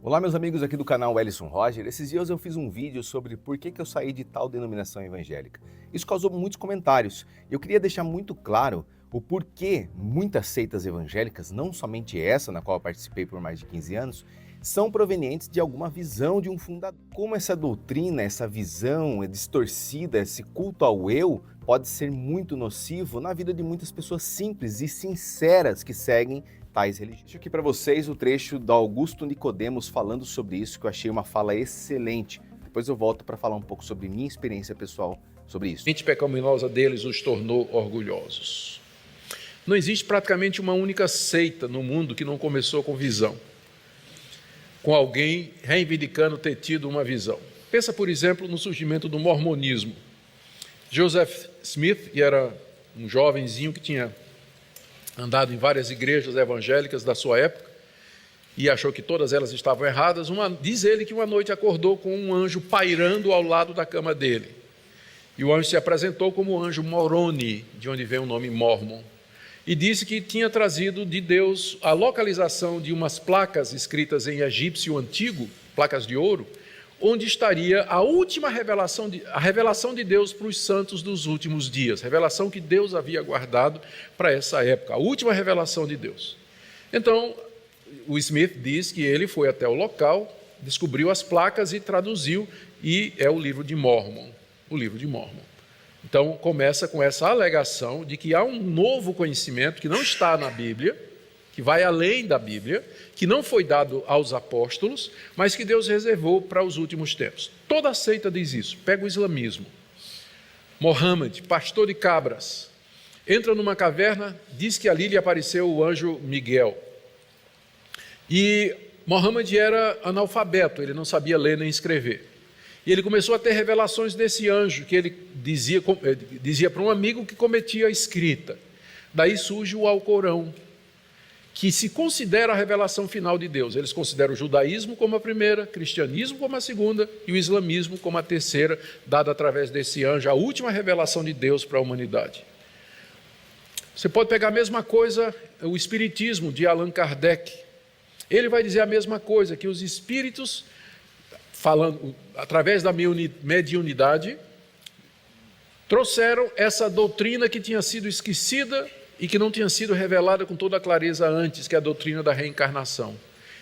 Olá, meus amigos aqui do canal Ellison Roger. Esses dias eu fiz um vídeo sobre por que eu saí de tal denominação evangélica. Isso causou muitos comentários. Eu queria deixar muito claro o porquê muitas seitas evangélicas, não somente essa na qual eu participei por mais de 15 anos, são provenientes de alguma visão de um fundador. Como essa doutrina, essa visão é distorcida, esse culto ao eu, pode ser muito nocivo na vida de muitas pessoas simples e sinceras que seguem tais religiões. Deixo aqui para vocês o trecho do Augusto Nicodemos falando sobre isso, que eu achei uma fala excelente. Depois eu volto para falar um pouco sobre minha experiência pessoal sobre isso. A mente pecaminosa deles os tornou orgulhosos. Não existe praticamente uma única seita no mundo que não começou com visão, com alguém reivindicando ter tido uma visão. Pensa, por exemplo, no surgimento do mormonismo. Joseph Smith, que era um jovenzinho que tinha andado em várias igrejas evangélicas da sua época e achou que todas elas estavam erradas, diz ele que uma noite acordou com um anjo pairando ao lado da cama dele. E o anjo se apresentou como o anjo Moroni, de onde vem o nome Mormon, e disse que tinha trazido de Deus a localização de umas placas escritas em egípcio antigo, placas de ouro, onde estaria a última revelação, a revelação de Deus para os santos dos últimos dias, revelação que Deus havia guardado para essa época, a última revelação de Deus. Então, o Smith diz que ele foi até o local, descobriu as placas e traduziu, e é o livro de Mormon, o livro de Mormon. Então, começa com essa alegação de que há um novo conhecimento que não está na Bíblia, que vai além da Bíblia, que não foi dado aos apóstolos, mas que Deus reservou para os últimos tempos. Toda a seita diz isso. Pega o islamismo. Mohammed, pastor de cabras, entra numa caverna, diz que ali lhe apareceu o anjo Miguel. E Mohammed era analfabeto, ele não sabia ler nem escrever. E ele começou a ter revelações desse anjo, que ele dizia para um amigo que cometia a escrita. Daí surge o Alcorão, que se considera a revelação final de Deus. Eles consideram o judaísmo como a primeira, o cristianismo como a segunda e o islamismo como a terceira, dada através desse anjo, a última revelação de Deus para a humanidade. Você pode pegar a mesma coisa, o espiritismo de Allan Kardec. Ele vai dizer a mesma coisa, que os espíritos, falando através da mediunidade, trouxeram essa doutrina que tinha sido esquecida e que não tinha sido revelada com toda a clareza antes, que é a doutrina da reencarnação.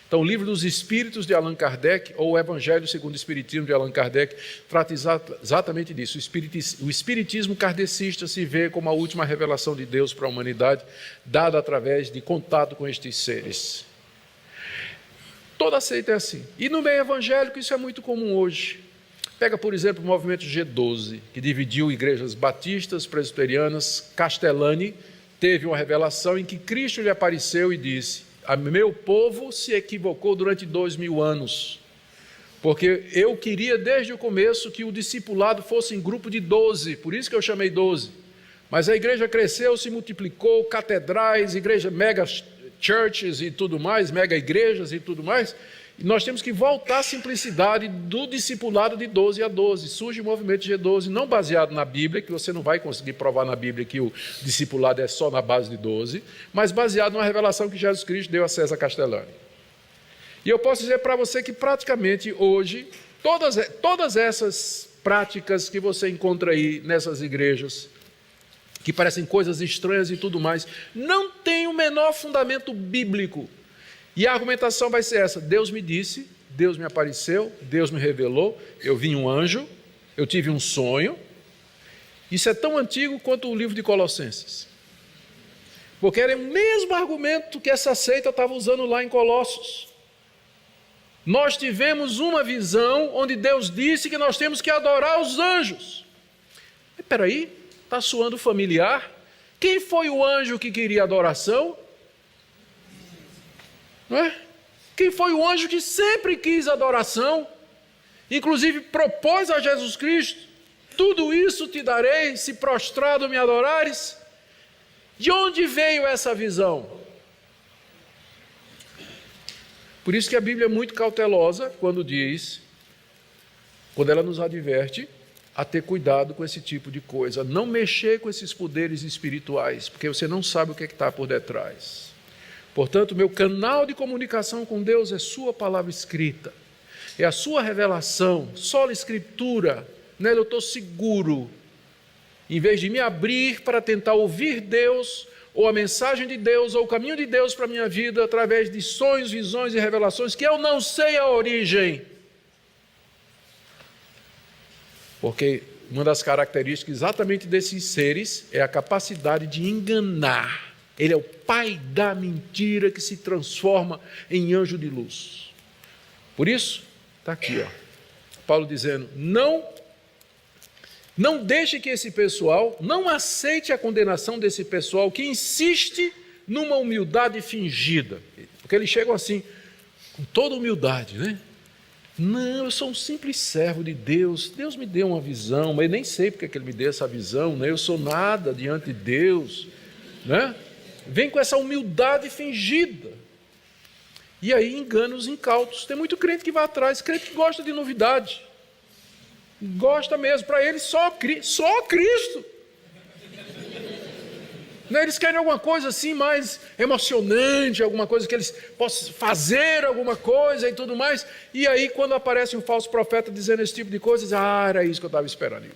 Então, o livro dos Espíritos de Allan Kardec, ou o Evangelho segundo o Espiritismo de Allan Kardec, trata exatamente disso. O Espiritismo kardecista se vê como a última revelação de Deus para a humanidade, dada através de contato com estes seres. Toda seita é assim. E no meio evangélico isso é muito comum hoje. Pega, por exemplo, o movimento G12, que dividiu igrejas batistas, presbiterianas. Castellani teve uma revelação em que Cristo lhe apareceu e disse: meu povo se equivocou durante 2000 anos, porque eu queria desde o começo que o discipulado fosse em grupo de 12, por isso que eu chamei 12. Mas a igreja cresceu, se multiplicou, catedrais, igrejas, mega churches e tudo mais, mega igrejas e tudo mais, e nós temos que voltar à simplicidade do discipulado de 12 a 12. Surge o movimento G12, não baseado na Bíblia, que você não vai conseguir provar na Bíblia que o discipulado é só na base de 12, mas baseado numa revelação que Jesus Cristo deu a César Castellani. E eu posso dizer para você que praticamente hoje, todas essas práticas que você encontra aí nessas igrejas, que parecem coisas estranhas e tudo mais, não tem o menor fundamento bíblico. E a argumentação vai ser essa: Deus me disse, Deus me apareceu, Deus me revelou, eu vi um anjo, eu tive um sonho. Isso é tão antigo quanto o livro de Colossenses. Porque era o mesmo argumento que essa seita estava usando lá em Colossos. Nós tivemos uma visão onde Deus disse que nós temos que adorar os anjos. Espera aí, está soando familiar? Quem foi o anjo que queria adoração? Não é? Quem foi o anjo que sempre quis adoração? Inclusive propôs a Jesus Cristo: tudo isso te darei, se prostrado me adorares. De onde veio essa visão? Por isso que a Bíblia é muito cautelosa quando ela nos adverte a ter cuidado com esse tipo de coisa, não mexer com esses poderes espirituais, porque você não sabe o que está por detrás. Portanto, meu canal de comunicação com Deus é sua palavra escrita. É a sua revelação, sola escritura. Nela eu estou seguro. Em vez de me abrir para tentar ouvir Deus, ou a mensagem de Deus, ou o caminho de Deus para a minha vida, através de sonhos, visões e revelações, que eu não sei a origem. Porque uma das características exatamente desses seres é a capacidade de enganar. Ele é o pai da mentira que se transforma em anjo de luz. Por isso, está aqui, Paulo dizendo, não deixe que esse pessoal, não aceite a condenação desse pessoal que insiste numa humildade fingida. Porque eles chegam assim, com toda humildade, né? Não, eu sou um simples servo de Deus. Deus me deu uma visão, mas eu nem sei porque que Ele me deu essa visão, né? Eu sou nada diante de Deus, né? Vem com essa humildade fingida. E aí engana os incautos. Tem muito crente que vai atrás, crente que gosta de novidade. Gosta mesmo, para ele só Cristo. Eles querem alguma coisa assim mais emocionante, alguma coisa que eles possam fazer alguma coisa e tudo mais. E aí quando aparece um falso profeta dizendo esse tipo de coisa, diz, era isso que eu estava esperando.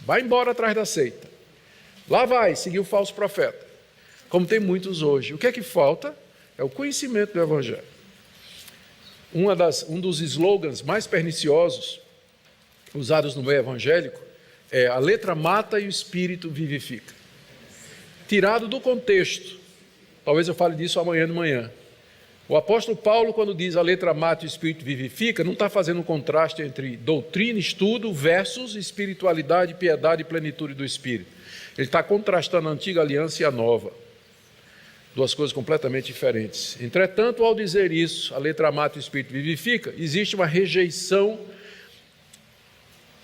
Vai embora atrás da seita. Lá vai, seguir o falso profeta. Como tem muitos hoje. O que é que falta? É o conhecimento do Evangelho. Um dos slogans mais perniciosos usados no meio evangélico é a letra mata e o espírito vivifica. Tirado do contexto, talvez eu fale disso amanhã de manhã. O apóstolo Paulo, quando diz a letra mata e o espírito vivifica, não está fazendo um contraste entre doutrina, estudo, versus espiritualidade, piedade e plenitude do espírito. Ele está contrastando a antiga aliança e a nova. Duas coisas completamente diferentes. Entretanto, ao dizer isso, a letra mata e o espírito vivifica, existe uma rejeição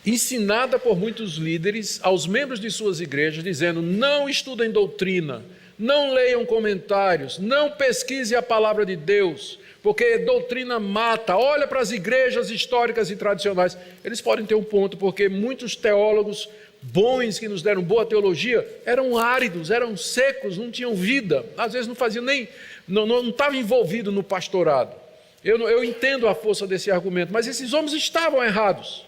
ensinada por muitos líderes aos membros de suas igrejas, dizendo, não estudem doutrina, não leiam comentários, não pesquise a palavra de Deus, porque doutrina mata. Olha para as igrejas históricas e tradicionais. Eles podem ter um ponto, porque muitos teólogos bons que nos deram boa teologia eram áridos, eram secos, não tinham vida, às vezes não faziam nem, não estavam envolvidos no pastorado. Eu entendo a força desse argumento, mas esses homens estavam errados.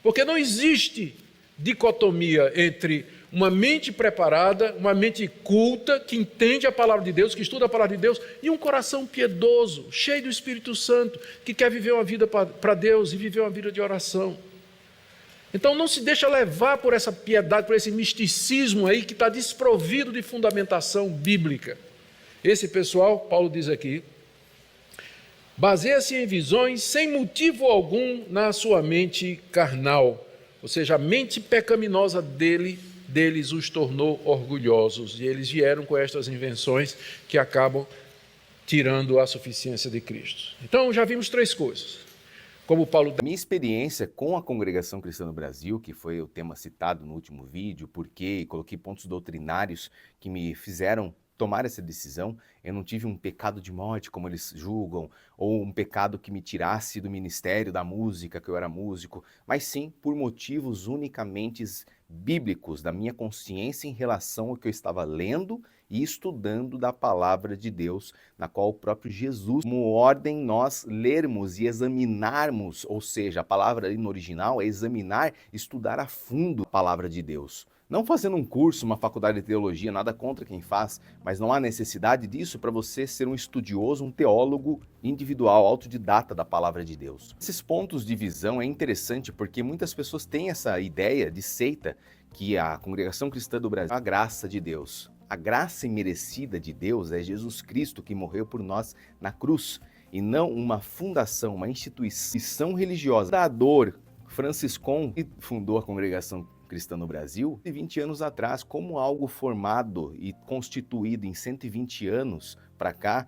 Porque não existe dicotomia entre uma mente preparada, uma mente culta, que entende a palavra de Deus, que estuda a palavra de Deus, e um coração piedoso, cheio do Espírito Santo, que quer viver uma vida para Deus e viver uma vida de oração. Então não se deixa levar por essa piedade, por esse misticismo aí que está desprovido de fundamentação bíblica. Esse pessoal, Paulo diz aqui, baseia-se em visões sem motivo algum na sua mente carnal, ou seja, a mente pecaminosa deles os tornou orgulhosos, e eles vieram com estas invenções que acabam tirando a suficiência de Cristo. Então já vimos três coisas. Como Paulo... Minha experiência com a Congregação Cristã no Brasil, que foi o tema citado no último vídeo, porque coloquei pontos doutrinários que me fizeram tomar essa decisão. Eu não tive um pecado de morte, como eles julgam, ou um pecado que me tirasse do ministério da música, que eu era músico, mas sim por motivos unicamente bíblicos, da minha consciência em relação ao que eu estava lendo e estudando da palavra de Deus, na qual o próprio Jesus, como ordem nós lermos e examinarmos, ou seja, a palavra no original é examinar, estudar a fundo a palavra de Deus. Não fazendo um curso, uma faculdade de teologia, nada contra quem faz, mas não há necessidade disso para você ser um estudioso, um teólogo individual, autodidata da palavra de Deus. Esses pontos de visão é interessante porque muitas pessoas têm essa ideia de seita que a Congregação Cristã do Brasil é a graça de Deus. A graça imerecida de Deus é Jesus Cristo que morreu por nós na cruz, e não uma fundação, uma instituição religiosa. O fundador Franciscon, que fundou a Congregação Cristã no Brasil, de 20 anos atrás, como algo formado e constituído em 120 anos para cá,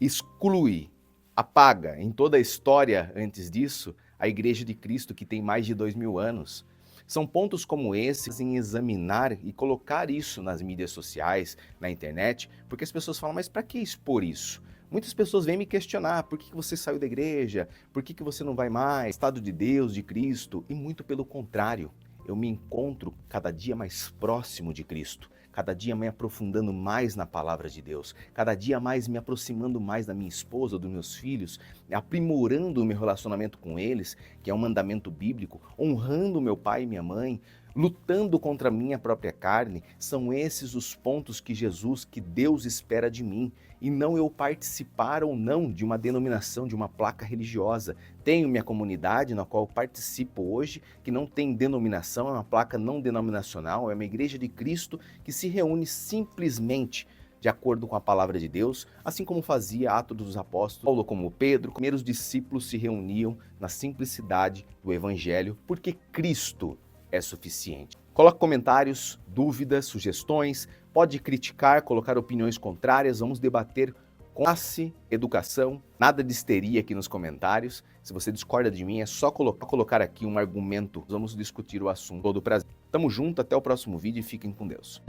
exclui, apaga em toda a história antes disso, a Igreja de Cristo, que tem mais de 2000 anos. São pontos como esses em examinar e colocar isso nas mídias sociais, na internet, porque as pessoas falam, mas para que expor isso? Muitas pessoas vêm me questionar, por que você saiu da igreja? Por que você não vai mais? Estado de Deus, de Cristo? E muito pelo contrário. Eu me encontro cada dia mais próximo de Cristo, cada dia me aprofundando mais na palavra de Deus, cada dia mais me aproximando mais da minha esposa, dos meus filhos, aprimorando o meu relacionamento com eles, que é um mandamento bíblico, honrando meu pai e minha mãe, lutando contra a minha própria carne. São esses os pontos que Jesus, que Deus espera de mim, e não eu participar ou não de uma denominação, de uma placa religiosa. Tenho minha comunidade na qual eu participo hoje, que não tem denominação, é uma placa não denominacional, é uma igreja de Cristo que se reúne simplesmente de acordo com a palavra de Deus, assim como fazia Atos dos Apóstolos, Paulo como Pedro, os primeiros discípulos se reuniam na simplicidade do Evangelho, porque Cristo é suficiente. Coloque comentários, dúvidas, sugestões, pode criticar, colocar opiniões contrárias, vamos debater com classe, educação, nada de histeria aqui nos comentários. Se você discorda de mim, é só colocar aqui um argumento, vamos discutir o assunto. Todo prazer. Tamo junto, até o próximo vídeo e fiquem com Deus.